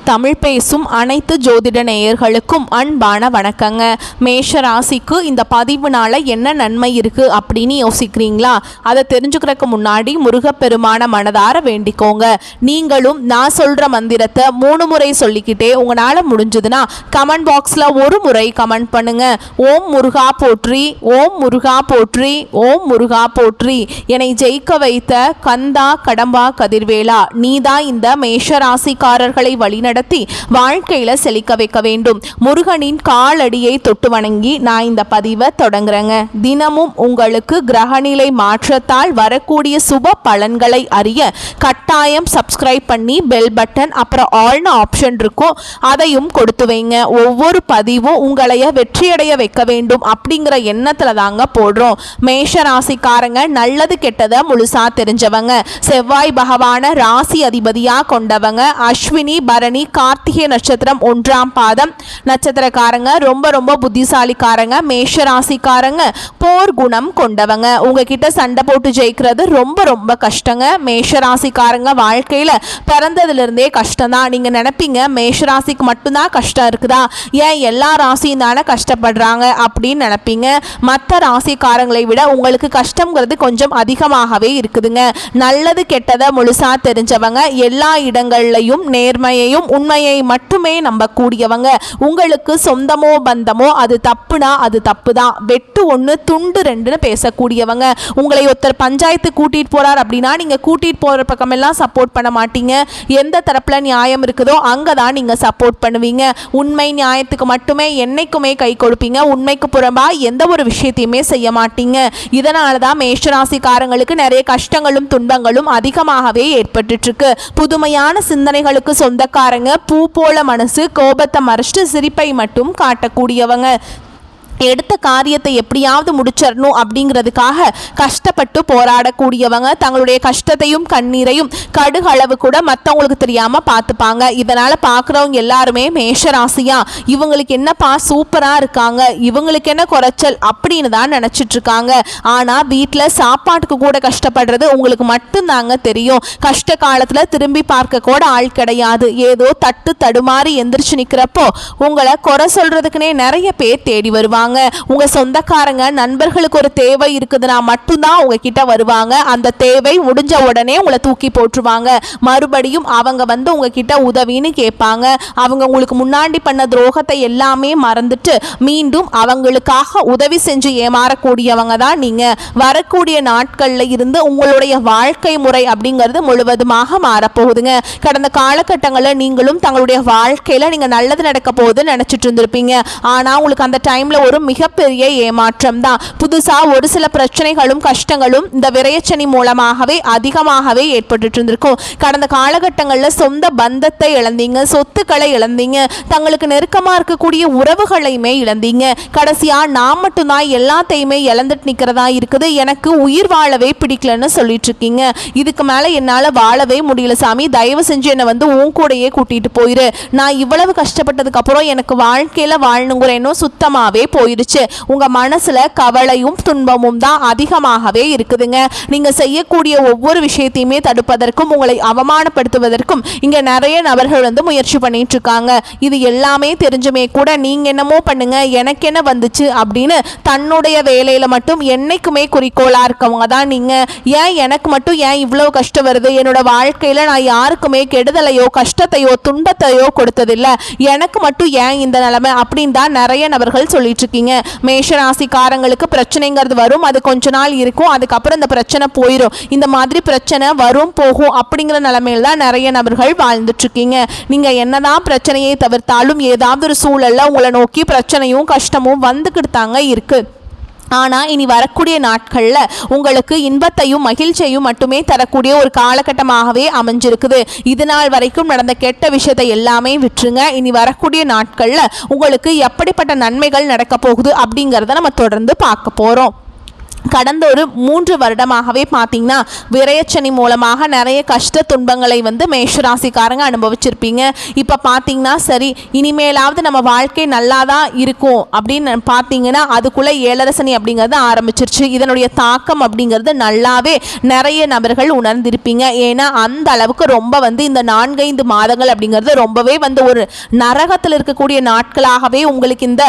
தமிழ் பேசும் அனைத்து ஜோதிட நேயர்களுக்கும் அன்பான வணக்கங்க. மேஷ ராசிக்கு இந்த பதிவுனால என்ன நன்மை இருக்கு அப்படின்னு யோசிக்கிறீங்களா? அதை தெரிஞ்சுக்கிறதுக்கு முன்னாடி முருகப்பெருமான மனதார வேண்டிக்கோங்க. நீங்களும் நான் சொல்ற மந்திரத்தை 3 முறை சொல்லிக்கிட்டே உங்களால முடிஞ்சதுன்னா கமெண்ட் பாக்ஸ்ல ஒரு முறை கமெண்ட் பண்ணுங்க. ஓம் முருகா போற்றி, ஓம் முருகா போற்றி, ஓம் முருகா போற்றி. என்னை ஜெயிக்க வைத்த கந்தா கடம்பா கதிர்வேலா, நீதான் இந்த மேஷ ராசிக்காரர்களை வழிநடத்தி வாழ்க்கையில செழிக்க வைக்க வேண்டும். முருகனின் காலடியை தொட்டு வணங்கி நான் இந்த பதிவை தொடங்குறேங்க. தினமும் உங்களுக்கு கிரகநிலை மாற்றத்தால் வரக்கூடிய சுப பலன்களை அறிய கட்டாயம் சப்ஸ்கிரைப் பண்ணி பெல் பட்டன் அப்புறம் ஆல்னு ஆப்ஷன் இருக்கும், அதையும் கொடுத்து வைங்க. ஒவ்வொரு பதிவும் உங்களைய வெற்றியடைய வைக்க வேண்டும் அப்படிங்கிற எண்ணத்துல தாங்க போடுறோம். மேஷ ராசிக்காரங்க நல்லது கெட்டதை முழுசா தெரிஞ்சவங்க. செவ்வாய் பகவான ராசி அதிபதியா கொண்டவங்க. அஸ்வினி பரணி கார்த்திகை நட்சத்திரம் 1ஆம் பாதம் நட்சத்திரக்காரங்க. ரொம்ப புத்திசாலிக்காரங்க. மேஷ ராசிக்காரங்க போர் குணம் கொண்டவங்க. உங்ககிட்ட சண்டை போட்டு ஜெயிக்கிறது ரொம்ப கஷ்டங்க. மேஷ ராசிக்காரங்க வாழ்க்கையில பிறந்ததுல இருந்தே கஷ்டம் தான். நீங்க நினைப்பீங்க மேஷ ராசிக்கு மட்டும்தான் கஷ்டம் இருக்குதா, ஏன் எல்லா ராசியும் தானே கஷ்டப்படுறாங்க அப்படின்னு நினைப்பீங்க. மற்ற ராசிக்காரங்களை விட உங்களுக்கு கஷ்டம்ங்கிறது கொஞ்சம் அதிகமாகவே இருக்குதுங்க. நல்லது கெட்டதை முழுசா தெரிஞ்சவங்க. எல்லா இடங்கள்லையும் நேர்மையையும் உண்மையை மட்டுமே நம்பக்கூடியவங்க. உங்களுக்கு சொந்தமோ பந்தமோ அது தப்புனா அது தப்பு தான், வெட்டு 1 துண்டு 2ன்னு பேசக்கூடியவங்க. உங்களை ஒருத்தர் பஞ்சாயத்து கூட்டிட்டு போறார் அப்படின்னா நீங்க கூட்டிட்டு போற பக்கமெல்லாம் சப்போர்ட் பண்ண மாட்டீங்க. எந்த தரப்புல நியாயம் இருக்குதோ அங்கதான் நீங்க சப்போர்ட் பண்ணுவீங்க. உண்மை நியாயத்துக்கு மட்டுமே என்னைக்குமே கை கொடுப்பீங்க. உண்மைக்கு புறம்பா எந்த ஒரு விஷயத்தையுமே செய்ய மாட்டீங்க. இதனாலதான் மேஷராசிக்காரங்களுக்கு நிறைய கஷ்டங்களும் துன்பங்களும் அதிகமாகவே ஏற்பட்டு இருக்கு. புதுமையான சிந்தனைகளுக்கு சொந்தக்காரங்க. பூ போல மனசு, கோபத்தை மறைச்சிட்டு சிரிப்பை மட்டும் காட்டக்கூடியவங்க. எடுத்த காரியத்தை எப்படியாவது முடிச்சிடணும் அப்படிங்கிறதுக்காக கஷ்டப்பட்டு போராடக்கூடியவங்க. தங்களுடைய கஷ்டத்தையும் கண்ணீரையும் கடுகளவு கூட மற்றவங்களுக்கு தெரியாம பார்த்துப்பாங்க. இதனால பார்க்குறவங்க எல்லாருமே மேஷராசியா இவங்களுக்கு என்னப்பா சூப்பரா இருக்காங்க, இவங்களுக்கு என்ன குறைச்சல் அப்படின்னு தான் நினைச்சிட்டு இருக்காங்க. ஆனா வீட்டில் சாப்பாட்டுக்கு கூட கஷ்டப்படுறது உங்களுக்கு மட்டும்தாங்க தெரியும். கஷ்ட காலத்துல திரும்பி பார்க்க கூட ஆள் கிடையாது. ஏதோ தட்டு தடுமாறி எந்திரிச்சு நிக்கிறப்போ உங்களை குறை சொல்றதுக்குன்னே நிறைய பேர் தேடி வருவாங்க. உங்க சொந்தக்காரங்க நண்பர்களுக்கு ஒரு தேவை இருக்குதுன்னா மட்டும்தான் உங்ககிட்ட வருவாங்க. அந்த தேவை முடிஞ்ச உடனே உங்களை தூக்கி போட்டுருவாங்க. மறுபடியும் அவங்க வந்து உங்ககிட்ட உதவின்னு கேட்பாங்க. அவங்க உங்களுக்கு முன்னாடி பண்ண துரோகத்தை எல்லாமே மறந்துட்டு மீண்டும் அவங்களுக்காக உதவி செஞ்சு ஏமாறக்கூடியவங்க தான் நீங்க. வரக்கூடிய நாட்கள்ல இருந்து உங்களுடைய வாழ்க்கை முறை அப்படிங்கிறது முழுவதுமாக மாறப்போகுதுங்க. கடந்த காலகட்டங்களில் நீங்களும் தங்களுடைய வாழ்க்கையில நீங்க நல்லது நடக்க போகுதுன்னு நினைச்சிட்டு இருந்திருப்பீங்க. ஆனா உங்களுக்கு அந்த டைம்ல ஒரு மிகப்பெரிய ஏமாற்றம் தான். புதுசா ஒரு சில பிரச்சனைகளும் கஷ்டங்களும் இந்த விரயச்சனி மூலமாகவே அதிகமாகவே ஏற்பட்டு இருந்திருக்கும். கடந்த காலகட்டங்களில் சொந்த பந்தத்தை இழந்தீங்க, சொத்துக்களை இழந்தீங்க, தங்களுக்கு நெருக்கமா இருக்கக்கூடிய உறவுகளையுமே இழந்தீங்க. கடைசியா நான் மட்டும்தான் எல்லாத்தையுமே இழந்துட்டு நிக்கிறதா இருக்குது, எனக்கு உயிர் வாழவே பிடிக்கலன்னு சொல்லிட்டு இருக்கீங்க. இதுக்கு மேல என்னால வாழவே முடியல சாமி, தயவு செஞ்சு என்னை வந்து உன் கூடையே கூட்டிட்டு போயிரு. நான் இவ்வளவு கஷ்டப்பட்டதுக்கு அப்புறம் எனக்கு வாழ்க்கையில வாழணுங்கிற எண்ணம் சுத்தமாவே போயிருச்சு. உங்க மனசுல கவலையும் துன்பமும் தான் அதிகமாகவே இருக்குதுங்க. நீங்க செய்யக்கூடிய ஒவ்வொரு விஷயத்தையுமே தடுப்பதற்கும் உங்களை அவமானப்படுத்துவதற்கும் இங்க நிறைய நபர்கள் வந்து முயற்சி பண்ணிட்டு இருக்காங்க. இது எல்லாமே தெரிஞ்சுமே கூட நீங்க என்னமோ பண்ணுங்க எனக்கு என்ன வந்துச்சு அப்படின்னு தன்னுடைய வேலையில மட்டும் என்னைக்குமே குறிக்கோளா இருக்கவங்க தான் நீங்க. ஏன் எனக்கு மட்டும் ஏன் இவ்வளவு கஷ்டம் வருது, என்னோட வாழ்க்கையில நான் யாருக்குமே கெடுதலையோ கஷ்டத்தையோ துன்பத்தையோ கொடுத்ததில்லை, எனக்கு மட்டும் ஏன் இந்த நிலைமை அப்படின்னு தான் நிறைய நபர்கள் சொல்லிட்டு இருக்கீங்க. மேஷராசிக்காரங்களுக்கு பிரச்சனைங்கிறது வரும், அது கொஞ்ச நாள் இருக்கும், அதுக்கப்புறம் இந்த பிரச்சனை போயிடும். இந்த மாதிரி பிரச்சனை வரும் போகும் அப்படிங்கிற நிலைமையில தான் நிறைய நபர்கள் வாழ்ந்துட்டு இருக்கீங்க. நீங்க என்னதான் பிரச்சனையை தவிர்த்தாலும் ஏதாவது ஒரு சூழல்ல உங்களை நோக்கி பிரச்சனையும் கஷ்டமும் வந்துக்கிட்டு தாங்க இருக்கு. ஆனால் இனி வரக்கூடிய நாட்களில் உங்களுக்கு இன்பத்தையும் மகிழ்ச்சியையும் மட்டுமே தரக்கூடிய ஒரு காலகட்டமாகவே அமைஞ்சிருக்குது. இது நாள் வரைக்கும் நடந்த கெட்ட விஷயத்தை எல்லாமே விட்டுருங்க. இனி வரக்கூடிய நாட்களில் உங்களுக்கு எப்படிப்பட்ட நன்மைகள் நடக்க போகுது அப்படிங்கிறத நம்ம தொடர்ந்து பார்க்க போகிறோம். கடந்த ஒரு 3 வருடமாகவே பார்த்தீங்கன்னா விரயச்சனி மூலமாக நிறைய கஷ்ட துன்பங்களை வந்து மேஷராசிக்காரங்க அனுபவிச்சிருப்பீங்க. இப்போ பார்த்தீங்கன்னா சரி இனிமேலாவது நம்ம வாழ்க்கை நல்லா தான் இருக்கும் அப்படின்னு பார்த்தீங்கன்னா அதுக்குள்ளே ஏழரசனி அப்படிங்கிறது ஆரம்பிச்சிருச்சு. இதனுடைய தாக்கம் அப்படிங்கிறது நல்லாவே நிறைய நபர்கள் உணர்ந்திருப்பீங்க. ஏன்னா அந்த அளவுக்கு ரொம்ப வந்து இந்த 4-5 மாதங்கள் அப்படிங்கிறது ரொம்பவே வந்து ஒரு நரகத்தில் இருக்கக்கூடிய நாட்களாகவே உங்களுக்கு இந்த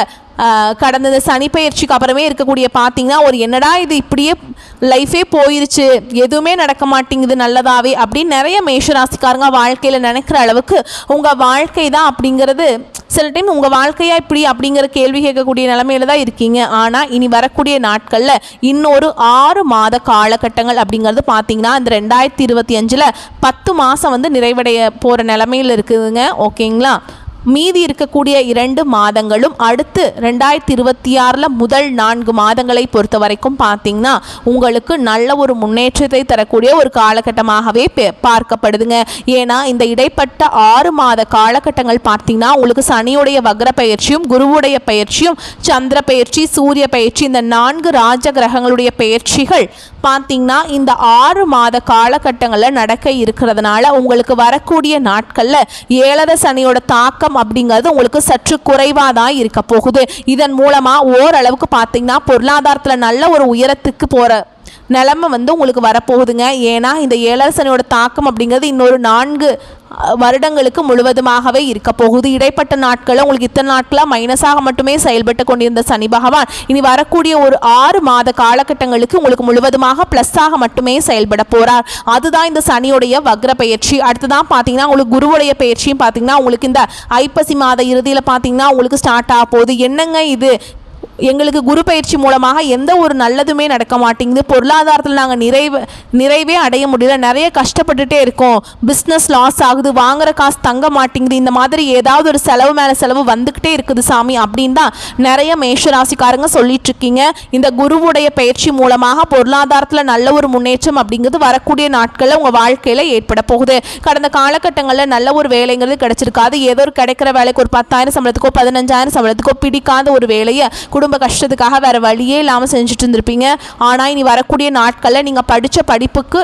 கடந்த சனி பயிற்சிக்கு அப்புறமே இருக்கக்கூடிய பார்த்தீங்கன்னா ஒரு என்னடா இது இப்படியே லைஃபே போயிருச்சு, எதுவுமே நடக்க மாட்டேங்குது நல்லதாவே அப்படின்னு நிறைய மேஷராசிக்காரங்க வாழ்க்கையில் நினைக்கிற அளவுக்கு உங்கள் வாழ்க்கை தான் அப்படிங்கிறது சில டைம் உங்கள் வாழ்க்கையாக இப்படி அப்படிங்கிற கேள்வி கேட்கக்கூடிய நிலமையில தான் இருக்கீங்க. ஆனால் இனி வரக்கூடிய நாட்களில் இன்னொரு 6 மாத காலகட்டங்கள் அப்படிங்கிறது பார்த்தீங்கன்னா இந்த 2025 10 மாதம் வந்து நிறைவடைய போகிற நிலமையில் இருக்குதுங்க. ஓகேங்களா? மீதி இருக்கக்கூடிய 2 மாதங்களும் அடுத்து 2026 முதல் 4 மாதங்களை பொறுத்த வரைக்கும் பார்த்தீங்கன்னா உங்களுக்கு நல்ல ஒரு முன்னேற்றத்தை தரக்கூடிய ஒரு காலகட்டமாகவே பார்க்கப்படுதுங்க. ஏன்னா இந்த இடைப்பட்ட 6 மாத காலகட்டங்கள் பார்த்தீங்கன்னா உங்களுக்கு சனியுடைய வக்ர பயிற்சியும் குருவுடைய பயிற்சியும் சந்திர பயிற்சி சூரிய பயிற்சி இந்த 4 ராஜ கிரகங்களுடைய பயிற்சிகள் பார்த்தீங்கன்னா இந்த 6 மாத காலகட்டங்களில் நடக்க இருக்கிறதுனால உங்களுக்கு வரக்கூடிய நாட்களில் ஏழரை சனியோட தாக்கம் அப்படிங்கிறது உங்களுக்கு சற்று குறைவாக தான் இருக்க போகுது. இதன் மூலமாக ஓரளவுக்கு பார்த்தீங்கன்னா பொருளாதாரத்தில் நல்ல ஒரு உயரத்துக்கு போகிற நிலைமை வந்து உங்களுக்கு வரப்போகுதுங்க. ஏன்னா இந்த ஏழரை சனியோட தாக்கம் அப்படிங்கிறது இன்னொரு 4 வருடங்களுக்கு முழுவதுமாகவே இருக்க போகுது. இடைப்பட்ட நாட்களில் உங்களுக்கு இத்தனை நாட்களாக மைனஸாக மட்டுமே செயல்பட்டு கொண்டிருந்த சனி பகவான் இனி வரக்கூடிய ஒரு 6 மாத காலகட்டங்களுக்கு உங்களுக்கு முழுவதுமாக ப்ளஸ்ஸாக மட்டுமே செயல்பட போகிறார். அதுதான் இந்த சனியுடைய வக்ர பயிற்சி. அடுத்ததான் பார்த்தீங்கன்னா உங்களுக்கு குருவுடைய பயிற்சியும் பார்த்தீங்கன்னா உங்களுக்கு இந்த ஐப்பசி மாத இறுதியில் பார்த்தீங்கன்னா உங்களுக்கு ஸ்டார்ட் ஆக போகுது. என்னங்க இது, எங்களுக்கு குரு பயிற்சி மூலமாக எந்த ஒரு நல்லதுமே நடக்க மாட்டேங்குது, பொருளாதாரத்தில் நாங்கள் நிறைவே அடைய முடியல, நிறைய கஷ்டப்பட்டுட்டே இருக்கோம், பிஸ்னஸ் லாஸ் ஆகுது, வாங்குற காசு தங்க மாட்டேங்குது, இந்த மாதிரி ஏதாவது ஒரு செலவு மேலே செலவு வந்துக்கிட்டே இருக்குது சாமி அப்படின்னு தான் நிறைய மேஷராசிக்காரங்க சொல்லிட்டு இருக்கீங்க. இந்த குருவுடைய பயிற்சி மூலமாக பொருளாதாரத்தில் நல்ல ஒரு முன்னேற்றம் அப்படிங்கிறது வரக்கூடிய நாட்களில் உங்கள் வாழ்க்கையில் ஏற்பட போகுது. கடந்த காலகட்டங்களில் நல்ல ஒரு வேலைங்கிறது கிடைச்சிருக்காது. ஏதோ ஒரு கிடைக்கிற வேலைக்கு ஒரு 10,000 சம்பளத்துக்கோ 15,000 சம்பளத்துக்கோ பிடிக்காத ஒரு வேலையை குடும்ப கஷ்டத்துக்காக வேறு வழியே இல்லாமல் செஞ்சுட்டு இருந்திருப்பீங்க. ஆனால் இனி வரக்கூடிய நாட்களில் நீங்கள் படித்த படிப்புக்கு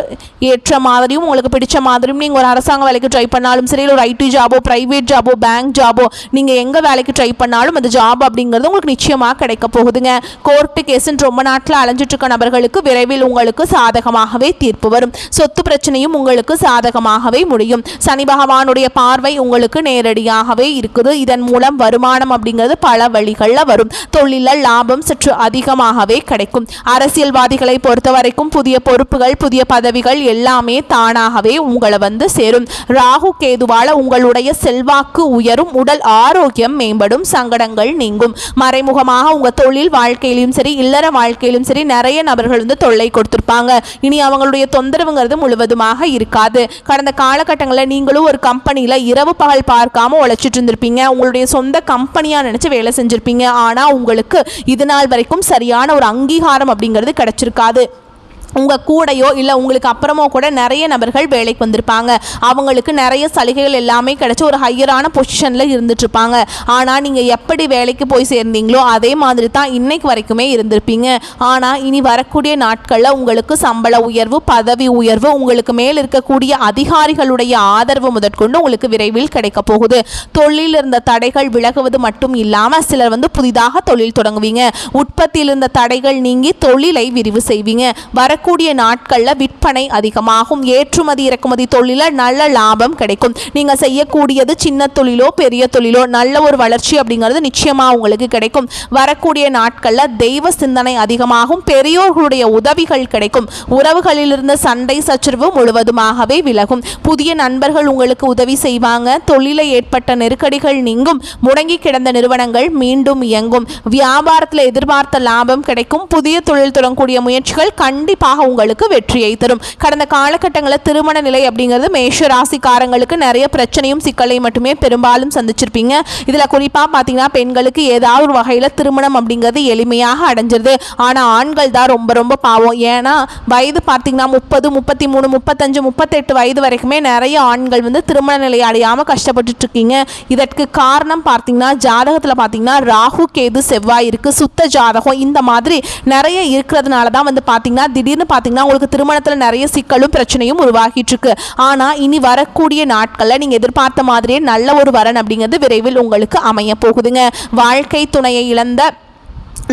ஏற்ற மாதிரியும் உங்களுக்கு பிடிச்ச மாதிரியும் நீங்கள் ஒரு அரசாங்க வேலைக்கு ட்ரை பண்ணாலும் சரி, இல்லை ஒரு ஐடி ஜாபோ ப்ரைவேட் ஜாபோ பேங்க் ஜாபோ நீங்கள் எங்கே வேலைக்கு ட்ரை பண்ணாலும் அந்த ஜாப் அப்படிங்கிறது உங்களுக்கு நிச்சயமாக கிடைக்க போகுதுங்க. கோர்ட்டு கேஸுன்னு ரொம்ப நாட்டில் அலைஞ்சிட்டு இருக்க நபர்களுக்கு விரைவில் உங்களுக்கு சாதகமாகவே தீர்ப்பு வரும். சொத்து பிரச்சனையும் உங்களுக்கு சாதகமாகவே முடியும். சனி பகவானுடைய பார்வை உங்களுக்கு நேரடியாகவே இருக்குது. இதன் மூலம் வருமானம் அப்படிங்கிறது பல வழிகளில் வரும். தொழிலில் லாபம் சற்று அதிகமாகவே கிடைக்கும். அரசியல்வாதிகளை பொறுத்த வரைக்கும் புதிய பொறுப்புகள் புதிய பதவிகள் எல்லாமே தானாகவே உங்களை வந்து சேரும். ராகு கேதுவால உங்களுடைய செல்வாக்கு உயரும், உடல் ஆரோக்கியம் மேம்படும், சங்கடங்கள் நீங்கும். மறைமுகமாக உங்க தொழில் வாழ்க்கையிலும் சரி இல்லற வாழ்க்கையிலும் சரி நிறைய நபர்கள் வந்து தொல்லை கொடுத்திருப்பாங்க. இனி அவங்களுடைய தொந்தரவுங்கிறது முழுவதுமாக இருக்காது. கடந்த காலகட்டங்களில் நீங்களும் ஒரு கம்பெனியில் இரவு பகல் பார்க்காம உழைச்சிட்டு இருந்திருப்பீங்க. உங்களுடைய சொந்த கம்பெனியாக நினைச்சு வேலை செஞ்சிருப்பீங்க. ஆனால் உங்களுக்கு இது நாள் வரைக்கும் சரியான ஒரு அங்கீகாரம் அப்படிங்கிறது கிடைச்சிருக்காது. உங்கள் கூடையோ இல்லை உங்களுக்கு அப்புறமோ கூட நிறைய நபர்கள் வேலைக்கு வந்திருப்பாங்க. அவங்களுக்கு நிறைய சலுகைகள் எல்லாமே கிடைச்சி ஒரு ஹையரான பொசிஷனில் இருந்துட்டுருப்பாங்க. ஆனால் நீங்கள் எப்படி வேலைக்கு போய் சேர்ந்தீங்களோ அதே மாதிரி தான் இன்னைக்கு வரைக்குமே இருந்திருப்பீங்க. ஆனால் இனி வரக்கூடிய நாட்களில் உங்களுக்கு சம்பள உயர்வு பதவி உயர்வு உங்களுக்கு மேல் இருக்கக்கூடிய அதிகாரிகளுடைய ஆதரவு முதற்கொண்டு உங்களுக்கு விரைவில் கிடைக்க போகுது. தொழிலில் இருந்த தடைகள் விலகுவது மட்டும் இல்லாமல் சிலர் வந்து புதிதாக தொழில் தொடங்குவீங்க. உற்பத்தியில் இருந்த தடைகள் நீங்கி தொழிலை விரிவு செய்வீங்க. வரக்கூடிய நாட்களில் விற்பனை அதிகமாகும். ஏற்றுமதி இறக்குமதி தொழிலில் நல்ல லாபம் கிடைக்கும். நீங்கள் செய்யக்கூடியது சின்ன தொழிலோ பெரிய தொழிலோ நல்ல ஒரு வளர்ச்சி அப்படிங்கிறது நிச்சயமாக உங்களுக்கு கிடைக்கும். வரக்கூடிய நாட்களில் தெய்வ சிந்தனை அதிகமாகும். பெரியோர்களுடைய உதவிகள் கிடைக்கும். உறவுகளில் இருந்த சண்டை சச்சரவு முழுவதுமாகவே விலகும். புதிய நண்பர்கள் உங்களுக்கு உதவி செய்வாங்க. தொழிலை ஏற்பட்ட நெருக்கடிகள் நீங்கும். முடங்கி கிடந்த நிறுவனங்கள் மீண்டும் இயங்கும். வியாபாரத்தில் எதிர்பார்த்த லாபம் கிடைக்கும். புதிய தொழில் தொடங்கக்கூடிய முயற்சிகள் கண்டிப்பாக கண்டிப்பாக உங்களுக்கு வெற்றியை தரும். கடந்த காலகட்டங்களில் திருமண நிலை அப்படிங்கிறது மேஷ ராசிக்காரங்களுக்கு நிறைய பிரச்சனையும் சிக்கலையும் மட்டுமே பெரும்பாலும் சந்திச்சிருப்பீங்க. இதில் குறிப்பாக பார்த்தீங்கன்னா பெண்களுக்கு ஏதாவது ஒரு வகையில் திருமணம் அப்படிங்கிறது எளிமையாக அடைஞ்சிருது. ஆனால் ஆண்கள் தான் ரொம்ப ரொம்ப பாவம். ஏன்னா வயது பார்த்தீங்கன்னா 30, 33, 35, 38 வயது வரைக்குமே நிறைய ஆண்கள் வந்து திருமண நிலை அடையாமல் கஷ்டப்பட்டுட்டு இருக்கீங்க. இதற்கு காரணம் பார்த்தீங்கன்னா ஜாதகத்தில் பார்த்தீங்கன்னா ராகு கேது செவ்வாய் இருக்குது, சுத்த ஜாதகம் இந்த மாதிரி நிறைய இருக்கிறதுனால தான் வந்து பார்த்தீங்கன்னா திடீர்னு பார்த்தீங்கன்னா உங்களுக்கு திருமணத்தில் நிறைய சிக்கலும் பிரச்சனையும் உருவாகிட்டு இருக்கு. ஆனால் இனி வரக்கூடிய நாட்களில் நீங்கள் எதிர்பார்த்த மாதிரியே நல்ல ஒரு வரன் அப்படிங்கிறது விரைவில் உங்களுக்கு அமைய போகுதுங்க. வாழ்க்கை துணையை இழந்த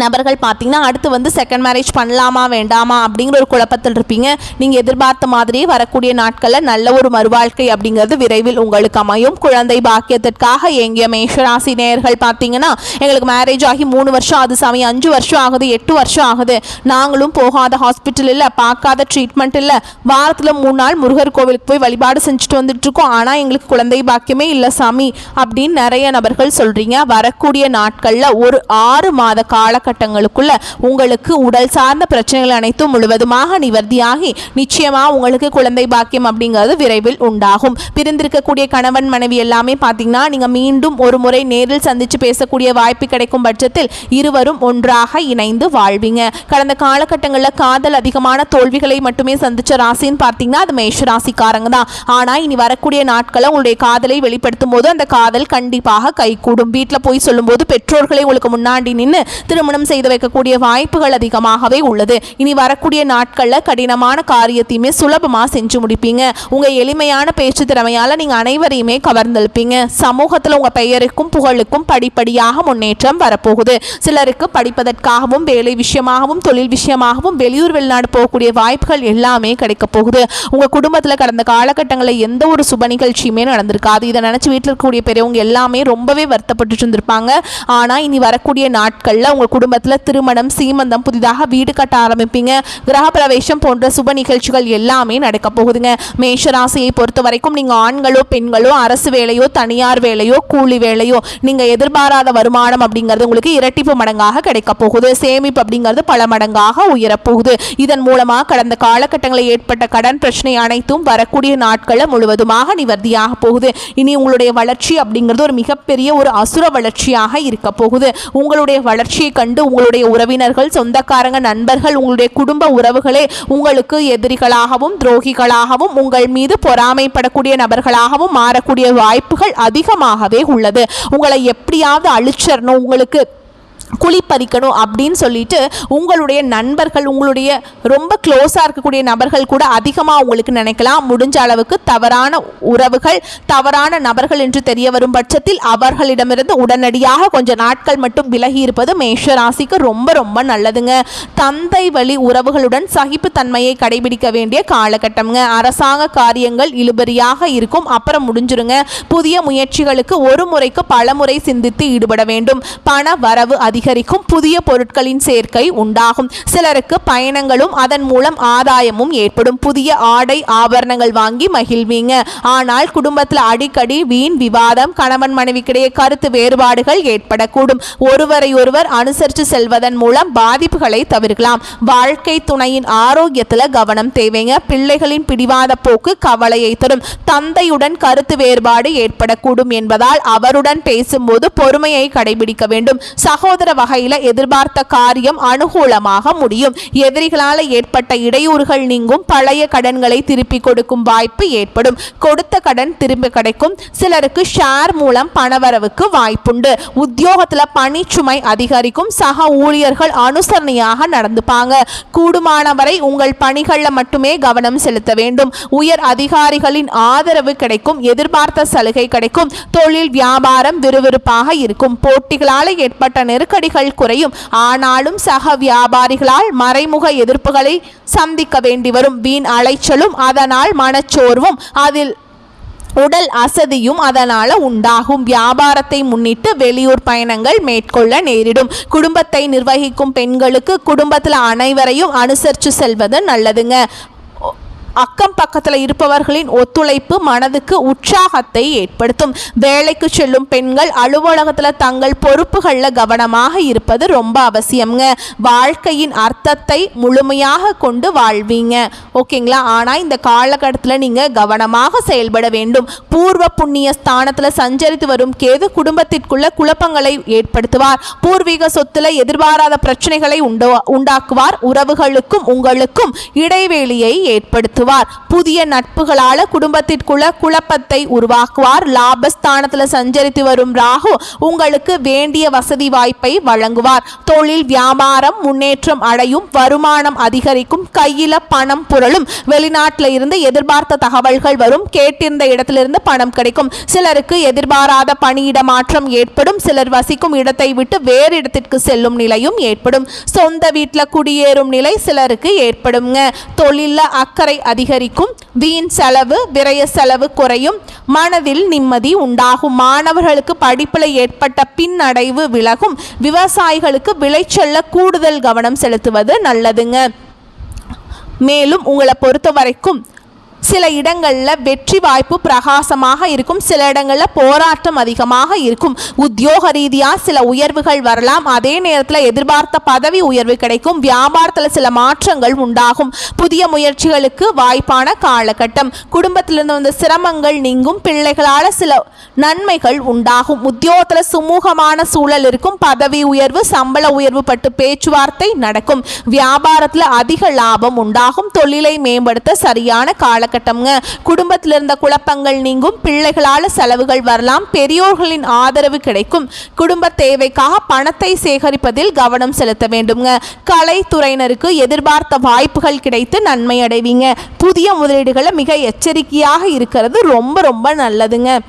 நபர்கள் பார்த்தீங்கன்னா அடுத்து வந்து செகண்ட் மேரேஜ் பண்ணலாமா வேண்டாமா அப்படிங்கிற ஒரு குழப்பத்தில் இருப்பீங்க. நீங்கள் எதிர்பார்த்த மாதிரியே வரக்கூடிய நாட்களில் நல்ல ஒரு மறுவாழ்க்கை அப்படிங்கிறது விரைவில் உங்களுக்கு அமையும். குழந்தை பாக்கியத்திற்காக எங்கிய மேஷராசி நேயர்கள் பார்த்தீங்கன்னா எங்களுக்கு மேரேஜ் ஆகி 3 வருஷம் ஆகுது சாமி, 5 வருஷம் ஆகுது, 8 வருஷம் ஆகுது, நாங்களும் போகாத ஹாஸ்பிட்டல் இல்லை, பார்க்காத ட்ரீட்மெண்ட் இல்லை, வாரத்தில் 3 நாள் முருகர் கோவிலுக்கு போய் வழிபாடு செஞ்சுட்டு வந்துட்டுருக்கோம், ஆனால் எங்களுக்கு குழந்தை பாக்கியமே இல்லை சாமி அப்படின்னு நிறைய நபர்கள் சொல்கிறீங்க. வரக்கூடிய நாட்களில் ஒரு 6 மாத காலகட்டங்களுக்குள்ள உங்களுக்கு உடல் சார்ந்த பிரச்சனைகள் அனைத்தும் முழுவதுமாக நிவர்த்தியாகி நிச்சயமாக உங்களுக்கு குழந்தை பாக்கியம் அப்படிங்கிறது விரைவில் உண்டாகும். பிரிந்திருக்கக்கூடிய கணவன் மனைவி எல்லாமே பார்த்தீங்கன்னா நீங்கள் மீண்டும் ஒரு முறை நேரில் சந்தித்து பேசக்கூடிய வாய்ப்பு கிடைக்கும் பட்சத்தில் இருவரும் ஒன்றாக இணைந்து வாழ்வீங்க. கடந்த காலகட்டங்களில் காதல் அதிகமான தோல்விகளை மட்டுமே சந்திச்ச ராசின்னு பார்த்தீங்கன்னா அது மேஷ ராசிக்காரங்க தான். ஆனால் இனி வரக்கூடிய நாட்களில் உங்களுடைய காதலை வெளிப்படுத்தும் போது அந்த காதல் கண்டிப்பாக கைகூடும். வீட்டில் போய் சொல்லும்போது பெற்றோர்களை உங்களுக்கு முன்னாடி நின்று திருமணம் செய்து வைக்கக்கூடிய வாய்ப்புகள் அதிகமாகவே உள்ளது. இனி வரக்கூடிய நாட்களில் கடினமான காரியத்தையுமே சுலபமாக செஞ்சு முடிப்பீங்க. உங்கள் எளிமையான பேச்சு திறமையால் நீங்கள் அனைவரையுமே கவர்ந்தெழுப்பீங்க. சமூகத்தில் உங்கள் பெயருக்கும் புகழுக்கும் படிப்படியாக முன்னேற்றம் வரப்போகுது. சிலருக்கு படிப்பதற்காகவும் வேலை விஷயமாகவும் தொழில் விஷயமாகவும் வெளியூர் வெளிநாடு போகக்கூடிய வாய்ப்புகள் எல்லாமே கிடைக்க போகுது. உங்கள் குடும்பத்தில் கடந்த காலகட்டங்களில் எந்த ஒரு சுப நிகழ்ச்சியுமே நடந்திருக்காது. இதை நினச்சி வீட்டில் இருக்கக்கூடிய பெரியவங்க எல்லாமே ரொம்பவே வருத்தப்பட்டு இருந்திருப்பாங்க. ஆனால் இனி வரக்கூடிய நாட்களில் உங்கள் குடும்பத்தில் திருமணம், சீமந்தம், புதிதாக வீடு கட்ட ஆரம்பிப்பீங்க. கிரகப்பிரவேசம் போன்ற சுப நிகழ்ச்சிகள் எல்லாமே நடக்க போகுதுங்க. மேஷ ராசியை பொறுத்த வரைக்கும் நீங்கள் ஆண்களோ பெண்களோ அரசு வேலையோ தனியார் வேலையோ கூலி வேலையோ நீங்கள் எதிர்பாராத வருமானம் அப்படிங்கிறது உங்களுக்கு இரட்டிப்பு மடங்காக கிடைக்க போகுது. சேமிப்பு அப்படிங்கிறது பல மடங்காக உயரப்போகுது. இதன் மூலமாக கடந்த காலகட்டங்களில் ஏற்பட்ட கடன் பிரச்சனை அனைத்தும் வரக்கூடிய நாட்களில் முழுவதுமாக நிவர்த்தியாக போகுது. இனி உங்களுடைய வளர்ச்சி அப்படிங்கிறது ஒரு மிகப்பெரிய ஒரு அசுர வளர்ச்சியாக இருக்க போகுது. உங்களுடைய வளர்ச்சியை கண்டு உங்களுடைய உறவினர்கள், சொந்தக்காரங்க, நண்பர்கள், உங்களுடைய குடும்ப உறவுகளே உங்களுக்கு எதிரிகளாகவும் துரோகிகளாகவும் உங்கள் மீது பொறாமைப்படக்கூடிய நபர்களாகவும் மாறக்கூடிய வாய்ப்புகள் அதிகமாகவே உள்ளது. உங்களை எப்படியாவது அழிச்சிடணும், உங்களுக்கு குளிப்பறிக்கணும் அப்படின்னு சொல்லிட்டு உங்களுடைய நண்பர்கள், உங்களுடைய ரொம்ப க்ளோஸாக இருக்கக்கூடிய நபர்கள் கூட அதிகமாக உங்களுக்கு நினைக்கலாம். முடிஞ்ச அளவுக்கு தவறான உறவுகள், தவறான நபர்கள் என்று தெரிய வரும் பட்சத்தில் அவர்களிடமிருந்து உடனடியாக கொஞ்ச நாட்கள் மட்டும் விலகி இருப்பது மேஷ ராசிக்கு ரொம்ப ரொம்ப நல்லதுங்க. தந்தை வழி உறவுகளுடன் சகிப்புத்தன்மையை கடைபிடிக்க வேண்டிய காலகட்டம்ங்க. அரசாங்க காரியங்கள் இழுபறியாக இருக்கும், அப்புறம் முடிஞ்சிருங்க. புதிய முயற்சிகளுக்கு ஒரு முறைக்கு பல முறை சிந்தித்து ஈடுபட வேண்டும். பண வரவு அதிகரிக்கும், புதிய பொருட்களின் சேர்க்கை உண்டாகும். சிலருக்கு பயணங்களும் அதன் மூலம் ஆதாயமும் ஏற்படும். புதிய ஆடை ஆபரணங்கள் வாங்கி மகிழ்வீங்க. ஆனால் குடும்பத்தில் அடிக்கடி வீண் விவாதம், கணவன் மனைவிக்கிடையே கருத்து வேறுபாடுகள் ஏற்படக்கூடும். ஒருவரை ஒருவர் அனுசரித்து செல்வதன் மூலம் பாதிப்புகளை தவிர்க்கலாம். வாழ்க்கை துணையின் ஆரோக்கியத்தில் கவனம் தேவைங்க. பிள்ளைகளின் பிடிவாத போக்கு கவலையை தரும். தந்தையுடன் கருத்து வேறுபாடு ஏற்படக்கூடும் என்பதால் அவருடன் பேசும்போது பொறுமையை கடைபிடிக்க வேண்டும். சகோதர வகையில் எதிர்பார்த்த காரியம் அனுகூலமாக முடியும். எதிரிகளால் ஏற்பட்ட இடையூறுகள் நீங்கும். பழைய கடன்களை திருப்பி கொடுக்கும் வாய்ப்பு ஏற்படும். கொடுத்த கடன் திரும்ப கிடைக்கும். சிலருக்கு ஷேர் மூலம் பணவரவுக்கு வாய்ப்புண்டு. உத்தியோகத்தில் பணிச்சுமை அதிகரிக்கும். சக ஊழியர்கள் அனுசரணையாக நடந்துப்பாங்க. கூடுமானவரை உங்கள் பணிகளில் மட்டுமே கவனம் செலுத்த வேண்டும். உயர் அதிகாரிகளின் ஆதரவு கிடைக்கும். எதிர்பார்த்த சலுகை கிடைக்கும். தொழில் வியாபாரம் விறுவிறுப்பாக இருக்கும். போட்டிகளால் ஏற்பட்ட நெருக்கடிகள் குறையும். ஆனாலும் சக வியாபாரிகளால் மறைமுக எதிர்ப்புகளை சந்திக்க வேண்டி வரும். வீண் அலைச்சலும் அதனால் மனச்சோர்வும் அதில் உடல் அசதியும் அதனால உண்டாகும். வியாபாரத்தை முன்னிட்டு வெளியூர் பயணங்கள் மேற்கொள்ள நேரிடும். குடும்பத்தை நிர்வகிக்கும் பெண்களுக்கு குடும்பத்தில் அனைவரையும் அனுசரித்து செல்வது நல்லதுங்க. அக்கம் பக்கத்தில் இருப்பவர்களின் ஒத்துழைப்பு மனதுக்கு உற்சாகத்தை ஏற்படுத்தும். வேலைக்கு செல்லும் பெண்கள் அலுவலகத்தில் தங்கள் பொறுப்புகளில் கவனமாக இருப்பது ரொம்ப அவசியம்ங்க. வாழ்க்கையின் அர்த்தத்தை முழுமையாக கொண்டு வாழ்வீங்க. ஓகேங்களா? ஆனால் இந்த காலகட்டத்தில் நீங்கள் கவனமாக செயல்பட வேண்டும். பூர்வ புண்ணிய ஸ்தானத்தில் சஞ்சரித்து வரும் கேது குடும்பத்திற்குள்ள குழப்பங்களை ஏற்படுத்துவார். பூர்வீக சொத்துல எதிர்பாராத பிரச்சனைகளை உண்டாக்குவார். உறவுகளுக்கும் உங்களுக்கும் இடைவெளியை ஏற்படுத்துவார். புதிய நட்புகளால குடும்பத்திற்குள்ள குழப்பத்தை உருவாக்குவார். லாபஸ்தானத்தில் சஞ்சரித்து வரும் ராகு உங்களுக்கு வேண்டிய வசதி வாய்ப்பை வழங்குவார். தொழில் வியாபாரம் முன்னேற்றம் அடையும். வருமானம் அதிகரிக்கும். கையில பணம் புரளும். வெளிநாட்டில் இருந்து எதிர்பார்த்த தகவல்கள் வரும். கேட்டிருந்த இடத்திலிருந்து பணம் கிடைக்கும். சிலருக்கு எதிர்பாராத பணியிட மாற்றம் ஏற்படும். சிலர் வசிக்கும் இடத்தை விட்டு வேறு இடத்திற்கு செல்லும் நிலையும் ஏற்படும். சொந்த வீட்டில் குடியேறும் நிலை சிலருக்கு ஏற்படுங்க. தொழில அக்கறை அதிகரிக்கும். வீண் செலவு விரய செலவு குறையும். மனதில் நிம்மதி உண்டாகும். மாணவர்களுக்கு படிப்பில் ஏற்பட்ட பின்னடைவு விலகும். விவசாயிகளுக்கு விளைச்சல்ல கூடுதல் கவனம் செலுத்துவது நல்லதுங்க. மேலும் உங்களை பொறுத்த வரைக்கும் சில இடங்களில் வெற்றி வாய்ப்பு பிரகாசமாக இருக்கும். சில இடங்களில் போராட்டம் அதிகமாக இருக்கும். உத்தியோக ரீதியாக சில உயர்வுகள் வரலாம். அதே நேரத்தில் எதிர்பார்த்த பதவி உயர்வு கிடைக்கும். வியாபாரத்தில் சில மாற்றங்கள் உண்டாகும். புதிய முயற்சிகளுக்கு வாய்ப்பான காலகட்டம். குடும்பத்திலிருந்து வந்த சிரமங்கள் நீங்கும். பிள்ளைகளால் சில நன்மைகள் உண்டாகும். உத்தியோகத்தில் சுமூகமான சூழல் இருக்கும். பதவி உயர்வு சம்பள உயர்வு பட்டு பேச்சுவார்த்தை நடக்கும். வியாபாரத்தில் அதிக லாபம் உண்டாகும். தொழிலை மேம்படுத்த சரியான காலகட்டம். குடும்பத்தில் இருந்த குழப்பங்கள் நீங்கும். பிள்ளைகளால் செலவுகள் வரலாம். பெரியோர்களின் ஆதரவு கிடைக்கும். குடும்ப தேவைக்காக பணத்தை சேகரிப்பதில் கவனம் செலுத்த வேண்டுங்க. கலைத்துறையினருக்கு எதிர்பார்த்த வாய்ப்புகள் கிடைத்து நன்மை அடைவீங்க. புதிய முதலீடுகளை மிக எச்சரிக்கையாக இருக்கிறது ரொம்ப ரொம்ப நல்லதுங்க.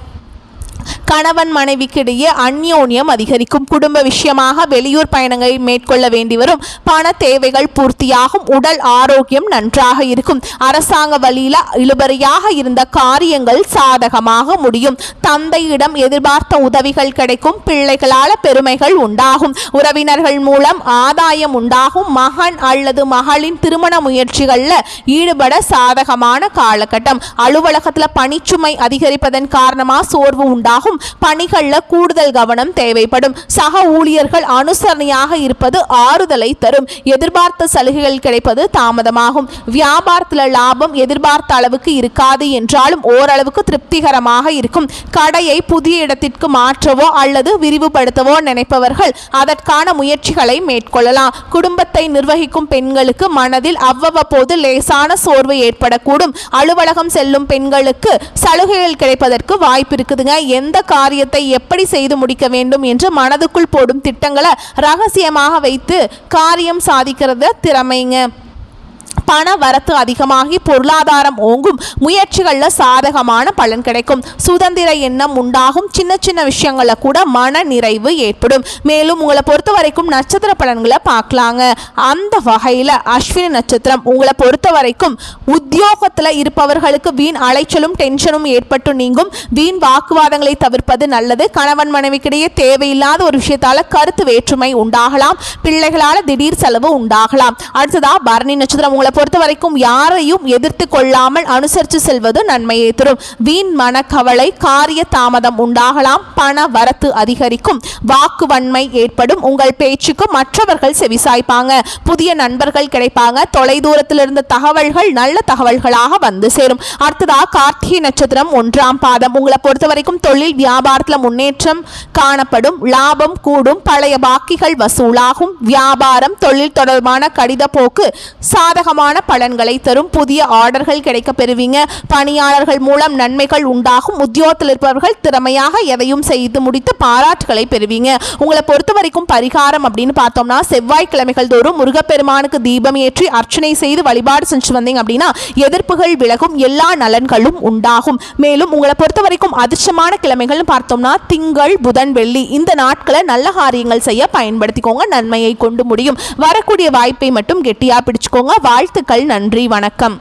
கணவன் மனைவிக்கிடையே அந்யோன்யம் அதிகரிக்கும். குடும்ப விஷயமாக வெளியூர் பயணங்களை மேற்கொள்ள வேண்டி வரும். பண தேவைகள் பூர்த்தியாகும். உடல் ஆரோக்கியம் நன்றாக இருக்கும். அரசாங்க வழியில இழுபறியாக இருந்த காரியங்கள் சாதகமாக முடியும். தந்தையிடம் எதிர்பார்த்த உதவிகள் கிடைக்கும். பிள்ளைகளால் பெருமைகள் உண்டாகும். உறவினர்கள் மூலம் ஆதாயம் உண்டாகும். மகன் அல்லது மகளின் திருமண முயற்சிகளில் ஈடுபட சாதகமான காலகட்டம். அலுவலகத்தில் பணிச்சுமை அதிகரிப்பதன் காரணமாக சோர்வு உண்டாகும். பணிகளில் கூடுதல் கவனம் தேவைப்படும். சக ஊழியர்கள் அனுசரணையாக இருப்பது ஆறுதலை தரும். எதிர்பார்த்த சலுகைகள் கிடைப்பது தாமதமாகும். வியாபாரத்தில் லாபம் எதிர்பார்த்த அளவுக்கு இருக்காது என்றாலும் ஓரளவுக்கு திருப்திகரமாக இருக்கும். கடையை புதிய இடத்திற்கு மாற்றவோ அல்லது விரிவுபடுத்தவோ நினைப்பவர்கள் அதற்கான முயற்சிகளை மேற்கொள்ளலாம். குடும்பத்தை நிர்வகிக்கும் பெண்களுக்கு மனதில் அவ்வப்போது லேசான சோர்வு ஏற்படக்கூடும். அலுவலகம் செல்லும் பெண்களுக்கு சலுகைகள் கிடைப்பதற்கு வாய்ப்பு இருக்குதுங்க. எந்த காரியத்தை எப்படி செய்து முடிக்க வேண்டும் என்று மனதுக்குள் போடும் திட்டங்களை ரகசியமாக வைத்து காரியம் சாதிக்கிறது திறமைங்க. பண வரத்து அதிகமாகி பொருளாதாரம் ஓங்கும். முயற்சிகளில் சாதகமான பலன் கிடைக்கும். சுதந்திர எண்ணம் உண்டாகும். சின்ன சின்ன விஷயங்களில் கூட மன நிறைவு ஏற்படும். மேலும் உங்களை பொறுத்த வரைக்கும் நட்சத்திர பலன்களை பார்க்கலாங்க. அந்த வகையில் அஸ்வினி நட்சத்திரம் உங்களை பொறுத்த வரைக்கும் உத்தியோகத்தில் இருப்பவர்களுக்கு வீண் அலைச்சலும் டென்ஷனும் ஏற்பட்டு நீங்கும். வீண் வாக்குவாதங்களை தவிர்ப்பது நல்லது. கணவன் மனைவிக்கிடையே தேவையில்லாத ஒரு விஷயத்தால் கருத்து வேற்றுமை உண்டாகலாம். பிள்ளைகளால் திடீர் செலவு உண்டாகலாம். அடுத்ததா பரணி நட்சத்திரம் உங்களை பொறுத்த வரைக்கும் யாரையும் எதிர்த்து கொள்ளாமல் அனுசரித்து செல்வது நன்மையை தரும். வீண் மனக்கவலை காரிய தாமதம் உண்டாகலாம். பண வரத்து அதிகரிக்கும். வாக்குவன்மை ஏற்படும். உங்கள் பேச்சுக்கு மற்றவர்கள் செவிசாய்ப்பாங்க. புதிய நண்பர்கள் கிடைப்பாங்க. தொலைதூரத்தில் இருந்த தகவல்கள் நல்ல தகவல்களாக வந்து சேரும். அடுத்ததா கார்த்திகை நட்சத்திரம் 1ஆம் பாதம் உங்களை பொறுத்த வரைக்கும் தொழில் வியாபாரத்தில் முன்னேற்றம் காணப்படும். லாபம் கூடும். பழைய பாக்கிகள் வசூலாகும். வியாபாரம் தொழில் தொடர்பான கடித போக்கு சாதகமான பலன்களை தரும். புதிய ஆர்டர்கள் கிடைக்க பெறுவீங்க. பணியாளர்கள் மூலம் நன்மைகள் உண்டாகும். உத்தியோகத்தில் இருப்பவர்கள் திறமையாக எதையும் செய்து முடித்து பாராட்டுகளை பெறுவீங்க. உங்களை பொறுத்த வரைக்கும் பரிகாரம் அப்படின்னு பார்த்தோம்னா செவ்வாய்க்கிழமைகள் தோறும் முருகப்பெருமானுக்கு தீபம் ஏற்றி அர்ச்சனை செய்து வழிபாடு செஞ்சு வந்தீங்க அப்படின்னா எதிர்ப்புகள் விலகும். எல்லா நலன்களும் உண்டாகும். மேலும் உங்களை பொறுத்த வரைக்கும் அதிர்ஷ்டமான கிழமைகள் பார்த்தோம்னா திங்கள் புதன் வெள்ளி இந்த நாட்களை நல்ல காரியங்கள் செய்ய பயன்படுத்திக்கோங்க. நன்மையை கொண்டு முடியும். வரக்கூடிய வாய்ப்பை மட்டும் கெட்டியா பிடிச்சுக்கோங்க. வாழ்த்துக்கள். நன்றி. வணக்கம்.